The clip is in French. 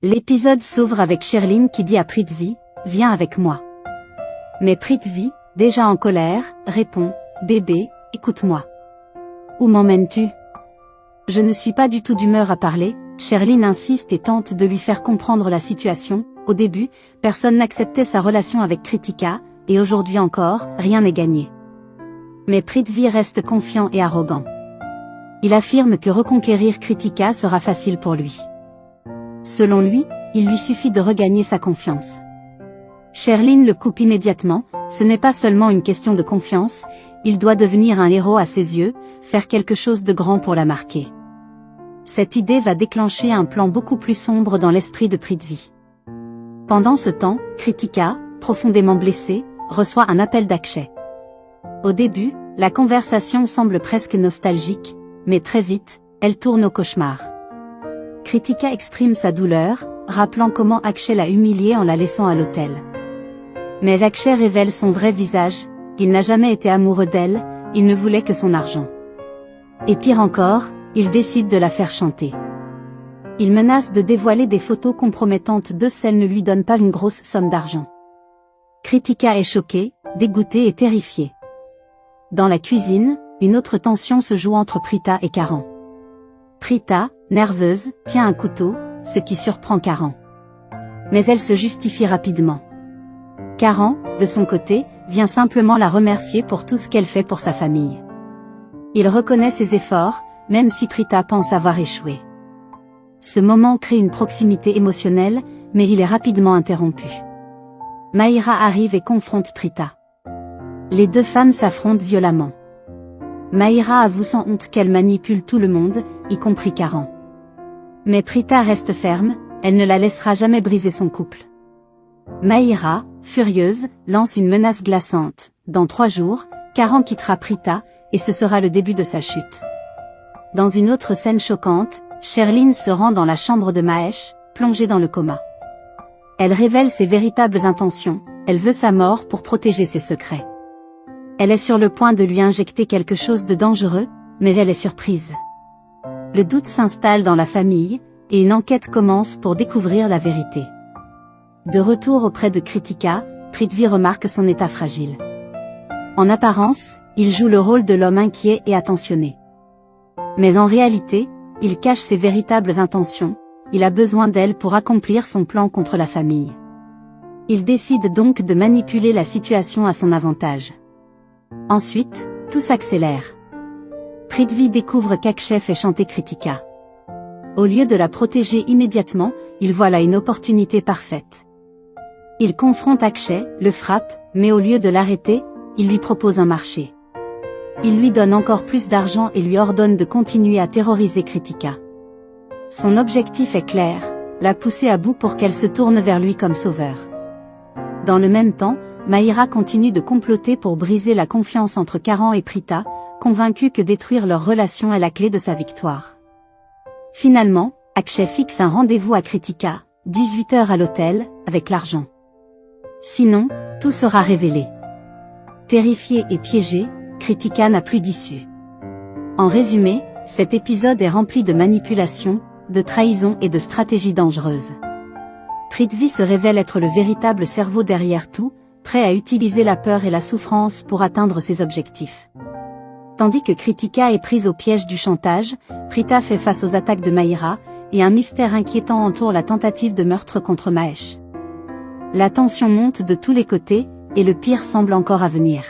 L'épisode s'ouvre avec Sherline qui dit à Prithvi, « Viens avec moi ». Mais Prithvi, déjà en colère, répond, « Bébé, écoute-moi. Où m'emmènes-tu ? Je ne suis pas du tout d'humeur à parler ». Sherline insiste et tente de lui faire comprendre la situation. Au début, personne n'acceptait sa relation avec Kritika, et aujourd'hui encore, rien n'est gagné. Mais Prithvi reste confiant et arrogant. Il affirme que reconquérir Kritika sera facile pour lui. Selon lui, il lui suffit de regagner sa confiance. Sherline le coupe immédiatement, ce n'est pas seulement une question de confiance, il doit devenir un héros à ses yeux, faire quelque chose de grand pour la marquer. Cette idée va déclencher un plan beaucoup plus sombre dans l'esprit de Prithvi. Pendant ce temps, Kritika, profondément blessée, reçoit un appel d'Akshay. Au début, la conversation semble presque nostalgique, mais très vite, elle tourne au cauchemar. Kritika exprime sa douleur, rappelant comment Akshay l'a humiliée en la laissant à l'hôtel. Mais Akshay révèle son vrai visage, il n'a jamais été amoureux d'elle, il ne voulait que son argent. Et pire encore, il décide de la faire chanter. Il menace de dévoiler des photos compromettantes d'eux si elle ne lui donne pas une grosse somme d'argent. Kritika est choquée, dégoûtée et terrifiée. Dans la cuisine, une autre tension se joue entre Prita et Karan. Prita, nerveuse, tient un couteau, ce qui surprend Karan. Mais elle se justifie rapidement. Karan, de son côté, vient simplement la remercier pour tout ce qu'elle fait pour sa famille. Il reconnaît ses efforts, même si Prita pense avoir échoué. Ce moment crée une proximité émotionnelle, mais il est rapidement interrompu. Mahira arrive et confronte Prita. Les deux femmes s'affrontent violemment. Mahira avoue sans honte qu'elle manipule tout le monde, y compris Karan. Mais Prita reste ferme, elle ne la laissera jamais briser son couple. Mahira, furieuse, lance une menace glaçante. Dans 3 jours, Karan quittera Prita, et ce sera le début de sa chute. Dans une autre scène choquante, Sherline se rend dans la chambre de Mahesh, plongée dans le coma. Elle révèle ses véritables intentions, elle veut sa mort pour protéger ses secrets. Elle est sur le point de lui injecter quelque chose de dangereux, mais elle est surprise. Le doute s'installe dans la famille, et une enquête commence pour découvrir la vérité. De retour auprès de Kritika, Prithvi remarque son état fragile. En apparence, il joue le rôle de l'homme inquiet et attentionné. Mais en réalité, il cache ses véritables intentions, il a besoin d'elle pour accomplir son plan contre la famille. Il décide donc de manipuler la situation à son avantage. Ensuite, tout s'accélère. Prithvi découvre qu'Akshay fait chanter Kritika. Au lieu de la protéger immédiatement, il voit là une opportunité parfaite. Il confronte Akshay, le frappe, mais au lieu de l'arrêter, il lui propose un marché. Il lui donne encore plus d'argent et lui ordonne de continuer à terroriser Kritika. Son objectif est clair, la pousser à bout pour qu'elle se tourne vers lui comme sauveur. Dans le même temps, Mahira continue de comploter pour briser la confiance entre Karan et Prita, convaincue que détruire leur relation est la clé de sa victoire. Finalement, Akshay fixe un rendez-vous à Kritika, 18h à l'hôtel, avec l'argent. Sinon, tout sera révélé. Terrifiée et piégée, Kritika n'a plus d'issue. En résumé, cet épisode est rempli de manipulation, de trahison et de stratégies dangereuses. Prithvi se révèle être le véritable cerveau derrière tout, prêt à utiliser la peur et la souffrance pour atteindre ses objectifs. Tandis que Kritika est prise au piège du chantage, Prita fait face aux attaques de Mahira, et un mystère inquiétant entoure la tentative de meurtre contre Mahesh. La tension monte de tous les côtés, et le pire semble encore à venir.